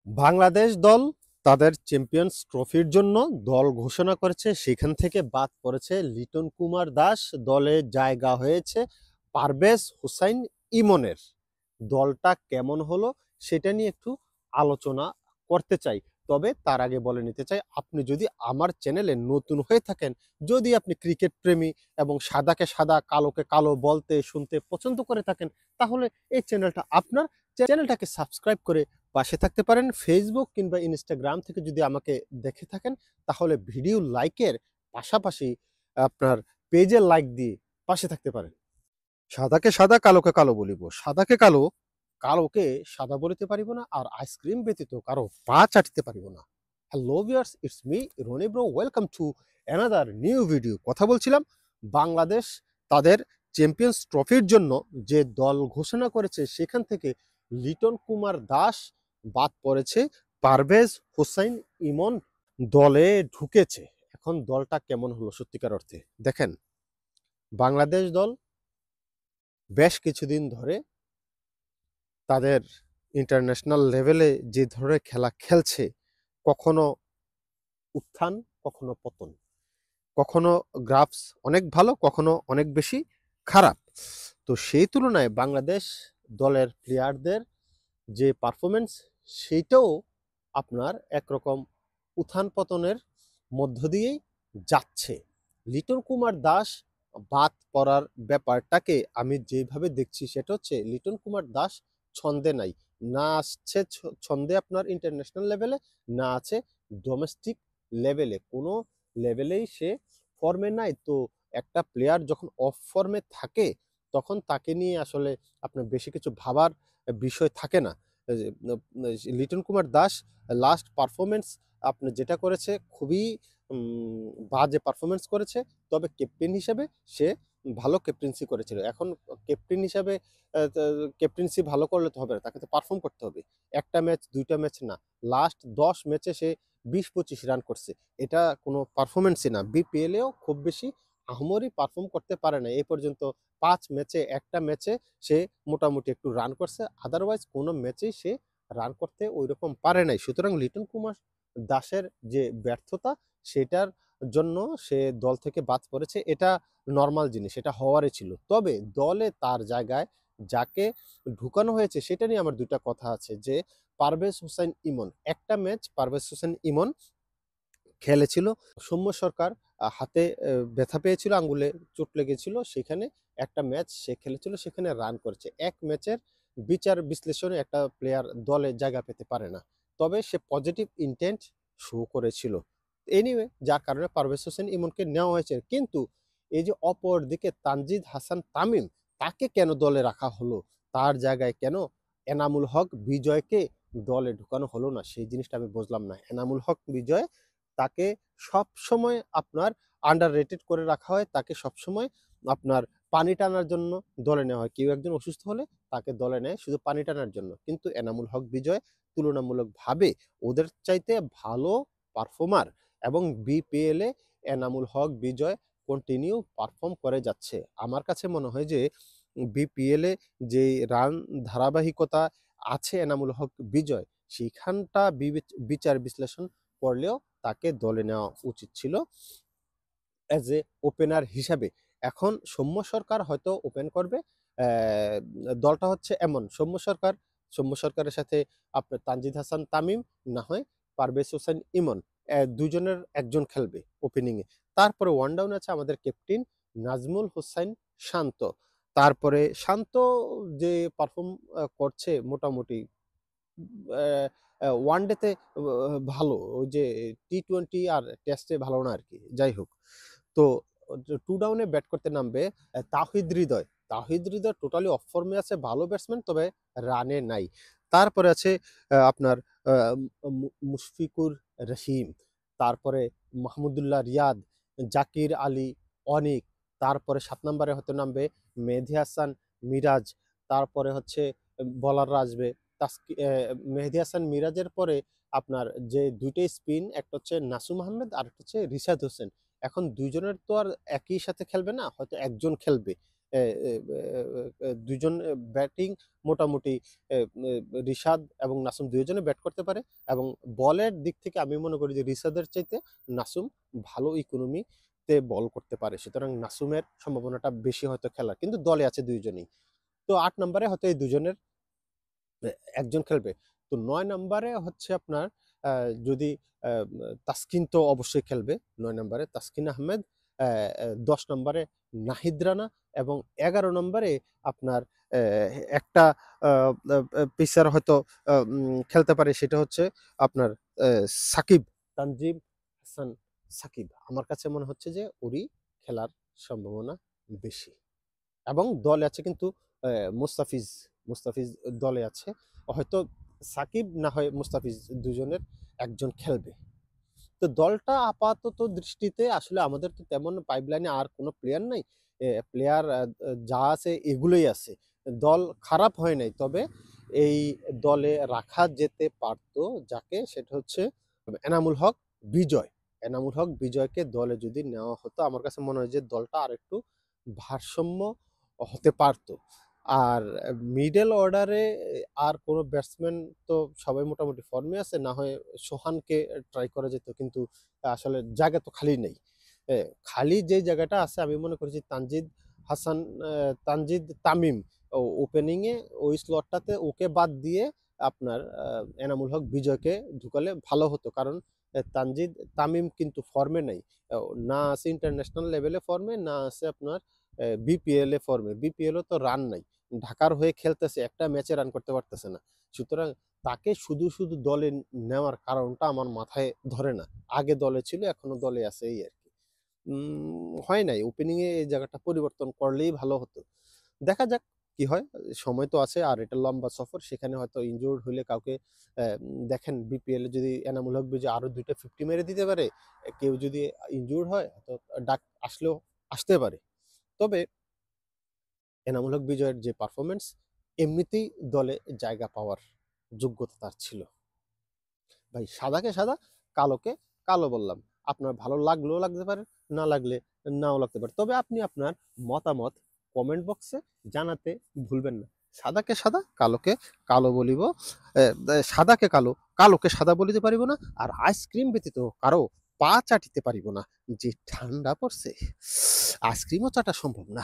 বাংলাদেশ দল তাদের চ্যাম্পিয়ন্স ট্রফির জন্য দল ঘোষণা করেছে, সেখান থেকে বাদ পড়েছে লিটন কুমার দাস। দলে জায়গা হয়েছে পারভেজ হোসাইন ইমনের। দলটা কেমন হলো সেটা নিয়ে একটু আলোচনা করতে চাই। তবে তার আগে বলে নিতে চাই, আপনি যদি আমার চ্যানেলে নতুন হয়ে থাকেন, যদি আপনি ক্রিকেট প্রেমী এবং সাদাকে সাদা কালোকে কালো বলতে শুনতে পছন্দ করে থাকেন, তাহলে এই চ্যানেলটা আপনার। চ্যানেলটাকে সাবস্ক্রাইব করে পাশে থাকতে পারেন। ফেসবুক কিংবা ইনস্টাগ্রাম থেকে যদি আমাকে দেখে থাকেন, তাহলে ভিডিও লাইকের পাশাপাশি আপনার পেজের লাইক দিয়ে পাশে থাকতে পারেন। সাদাকে সাদা কালোকে কালো বলিব, সাদাকে কালো কালোকে সাদা বলিতে পারিব না, আর আইসক্রিম ব্যতীত কারো পা চাটিতে পারিব না। Hello viewers, it's me Rony bro, welcome to another new video. কথা বলছিলাম বাংলাদেশ তাদের চ্যাম্পিয়ন্স ট্রফির জন্য যে দল ঘোষণা করেছে, সেখান থেকে লিটন কুমার দাস বাদ পড়েছে, পারভেজ হোসাইন ইমন দলে ঢুকেছে। এখন দলটা কেমন হলো সত্যিকার অর্থে দেখেন। বাংলাদেশ দল বেশ কিছুদিন ধরে তাদের ইন্টারন্যাশনাল লেভেলে যে ধরনের খেলা খেলছে, কখনো উত্থান কখনো পতন, কখনো গ্রাফস অনেক ভালো, কখনো অনেক বেশি খারাপ। তো সেই তুলনায় বাংলাদেশ দলের প্লেয়ারদের যে পারফরমেন্স, সেইটাও আপনার একরকম উত্থান পতনের মধ্য দিয়েই যাচ্ছে। লিটন কুমার দাস বাদ পড়ার ব্যাপারটাকে আমি যেভাবে দেখছি, সেটা হচ্ছে লিটন কুমার দাস ছন্দে নাই। না আসছে ছন্দে আপনার ইন্টারন্যাশনাল লেভেলে, না আছে ডোমেস্টিক লেভেলে। কোনো লেভেলেই সে ফর্মে নাই। তো একটা প্লেয়ার যখন অফ ফর্মে থাকে, তখন তাকে নিয়ে আসলে আপনার বেশি কিছু ভাবার বিষয় থাকে না। লিটন কুমার দাস লাস্ট পারফরমেন্স আপনি যেটা করেছে, খুবই বাজে পারফরমেন্স করেছে। তবে ক্যাপ্টেন হিসেবে সে ভালো ক্যাপ্টেন্সি করেছিল। এখন ক্যাপ্টেন হিসাবে ক্যাপ্টেন্সি ভালো করলে তো হবে না, তাকে তো পারফর্ম করতে হবে। একটা ম্যাচ দুইটা ম্যাচ না, লাস্ট 10 ম্যাচে সে 20-25 রান করছে। এটা কোনো পারফরমেন্সই না। বিপিএলেও খুব বেশি আহামরি পারফর্ম করতে পারে না। এই পর্যন্ত 5 ম্যাচে একটা ম্যাচে সে মোটামুটি একটু রান করছে, আদারওয়াইজ কোনো ম্যাচেই সে রান করতে ওইরকম পারে নাই। সুতরাং লিটন কুমার দাসের যে ব্যর্থতা, সেটার জন্য সে দল থেকে বাদ পড়েছে। এটা নর্মাল জিনিস, এটা হওয়ারই ছিল। তবে দলে তার জায়গায় যাকে ঢুকানো হয়েছে, সেটা নিয়ে আমার দুটা কথা আছে। যে পারভেজ হোসেন ইমন, একটা ম্যাচ পারভেজ হোসেন ইমন খেলেছিল। সৌম্য সরকার হাতে ব্যথা পেয়েছিল, আঙ্গুলে চোট লেগেছিল, সেখানে একটা ম্যাচ সে খেলেছিল, সেখানে রান করেছে। এক ম্যাচের বিচার বিশ্লেষণে একটা প্লেয়ার দলে জায়গা পেতে পারে না। তবে সে পজিটিভ ইন্টেন্ট শো করেছিল। এনিওয়ে, যার কারণে পারভেজ হোসেন ইমনকে নেওয়া হয়েছে। কিন্তু এই যে অপর দিকে তানজিদ হাসান তামিম, তাকে কেন দলে রাখা হলো? তার জায়গায় কেন এনামুল হক বিজয়কে দলে ঢুকানো হলো না? সেই জিনিসটা আমি বুঝলাম না। এনামুল হক বিজয়, তাকে সবসময় আপনার আন্ডাররেটেড করে রাখা হয়। তাকে সবসময় আপনার পানি টানার জন্য দলে নেওয়া হয়। কেউ একজন অসুস্থ হলে তাকে দলে নেয় শুধু পানি টানার জন্য। কিন্তু এনামুল হক বিজয় তুলনামূলকভাবে ওদের চাইতে ভালো পারফর্মার, এবং বিপিএল এ এনামুল হক বিজয় কন্টিনিউ পারফর্ম করে যাচ্ছে। আমার কাছে মনে হয় যে বিপিএল এ যে রান ধারাবাহিকতা আছে এনামুল হক বিজয়, সেইখানটা বিচার বিশ্লেষণ করলেও তাকে দলে নেওয়া উচিত ছিল অ্যাজ এ ওপেনার হিসাবে। এখন সৌম্য সরকার হয়তো ওপেন করবে। দলটা হচ্ছে এমন, সৌম্য সরকারের সাথে আপনার তানজিদ হাসান তামিম, না হয় পারভেজ হোসেন ইমন, দুজনের একজন খেলবে ওপেনিংয়ে। তারপরে ওয়ান ডাউন আছে আমাদের ক্যাপ্টেন নাজমুল হোসাইন শান্ত। তারপরে শান্ত যে পারফর্ম করছে মোটামুটি, ওয়ানডেতে ভালো, ওই যে টি-20 আর টেস্টে ভালো না আরকি। যাই হোক। তো টু ডাউনে ব্যাট করতে নামবে তাওহিদ হৃদয়। তাওহিদ হৃদয় টোটালি অফ ফর্মে আছে, ভালো ব্যাটসম্যান, তবে রানে নাই। তারপরে আছে আপনার আ মুশফিকুর রহিম, তারপরে মাহমুদুল্লাহ রিয়াদ, জাকির আলী অনিক, তারপরে ৭ নম্বরে হয়তো নামবে মেহেদী হাসান মিরাজ, তারপরে হচ্ছে বোলাররা আসবে মেহেদী হাসান মিরাজের পরে আপনার যে ২ টাই স্পিন, একটা হচ্ছে নাসুম আহমেদ, আরেকটা হচ্ছে রিশাদ হোসেন। এখন ২ জনের তো আর একই সাথে খেলবে না, হয়তো একজন খেলবে। এ, এ, দুইজন ব্যাটিং মোটামুটি এ, এ, রিশাদ এবং নাসুম দুইজনে ব্যাট করতে পারে, এবং বলের দিক থেকে আমি মনে করি যে রিশাদের চাইতে নাসুম ভালো ইকোনমিতে বল করতে পারে, সুতরাং নাসুমের সম্ভাবনাটা বেশি হয়তো খেলার, কিন্তু দলে আছে দুইজনই। তো ৮ নম্বরে হয়তো এই দুজনের একজন খেলবে। তো ৯ নম্বরে হচ্ছে আপনার যদি আ তাসকিন তো অবশ্যই খেলবে ৯ নম্বরে তাসকিন আহমেদ, ১০ নম্বরে নাহিদ রানা, এবং ১১ নম্বরে আপনার অ্যা একটা আ আ আ পেসার হয়তো খেলতে পারে, সেটা হচ্ছে আপনার অ্যা সাকিব, তানজিম হাসান সাকিব। আমার কাছে মনে হচ্ছে যে ওরই খেলার সম্ভাবনা বেশি। এবং দলে আছে কিন্তু মুস্তাফিজ, মুস্তাফিজ দলে আছে। হয়তো সাকিব না হয় মুস্তাফিজ দুজনের একজন খেলবে। তো দলটা আপাতত দৃষ্টিতে আসলে আমাদের তো তেমন পাইপলাইনে আর কোনো প্লেয়ার নাই। প্লেয়ার যা আছে এগুলোই আছে। দল খারাপ হয় নাই। তবে এই দলে রাখা যেতে পারত যাকে, সেটা হচ্ছে এনামুল হক বিজয়। এনামুল হক বিজয়কে দলে যদি নেওয়া হতো আমার কাছে মনে হয় যে দলটা আরেকটু ভারসাম্য হতে পারত। আর মিডল অর্ডারে আর কোনো ব্যাটসম্যান তো সবাই মোটামুটি ফর্মে আছে। না হয় সোহানকে ট্রাই করা যেত। কিন্তু আসলে জায়গা তো খালি নেই। এ খালি যেই জায়গাটা আছে আমি মনে করি যে তানজিদ হাসান, তানজিদ তামিম ওপেনিংয়ে ওই স্লটটাতে ওকে বাদ দিয়ে আপনার এনামুল হক বিজয়কে ঢুকালে ভালো হতো। কারণ তানজিদ তামিম কিন্তু ফর্মে নাই। না আছে ইন্টারন্যাশনাল লেভেলে ফর্মে, না আছে আপনার বিপিএল এ ফর্মে। বিপিএল এও তো রান নাই। ঢাকার হয়ে খেলতেছে, একটা ম্যাচে রান করতে পারতেছে না। সুতরাং তাকে শুধু দলে নেওয়ার কারণটা আমার মাথায় ধরে না। আগে দলে ছিল, এখনো দলে আছে এই আরকি। হয় নাই। ওপেনিং এ এই জায়গাটা পরিবর্তন করলেই ভালো হতো। দেখা যাক কি হয়। সময় তো আছে, আর এটা লম্বা সফর। সেখানে হয়তো ইনজুরড হইলে কাউকে দেখেন বিপিএল এ যদি এনামুল হক বিজয় আরো ২ টা 50 মেরে দিতে পারে। কেউ যদি ইনজুরড হয় তো ডাক আসলেও আসতে পারে। তবে এনামুল হক বিজয়ের যে পারফরম্যান্স, এমনিতেই দলে জায়গা পাওয়ার যোগ্যতা তার ছিল। ভাই সাদাকে সাদা, কালোকে কালো বললাম। আপনার ভালো লাগলেও লাগতে পারে, না লাগলে নাও লাগতে পারে। তবে আপনি আপনার মতামত কমেন্ট বক্সে জানাতে ভুলবেন না। সাদাকে সাদা, কালোকে কালো বলিব। সাদাকে কালো, কালোকে সাদা বলিতে পারিব না। আর আইসক্রিম ব্যতীত কারো পা চাটিতে পারিব না। যে ঠান্ডা পড়ছে, আইসক্রিমও চাটা সম্ভব না।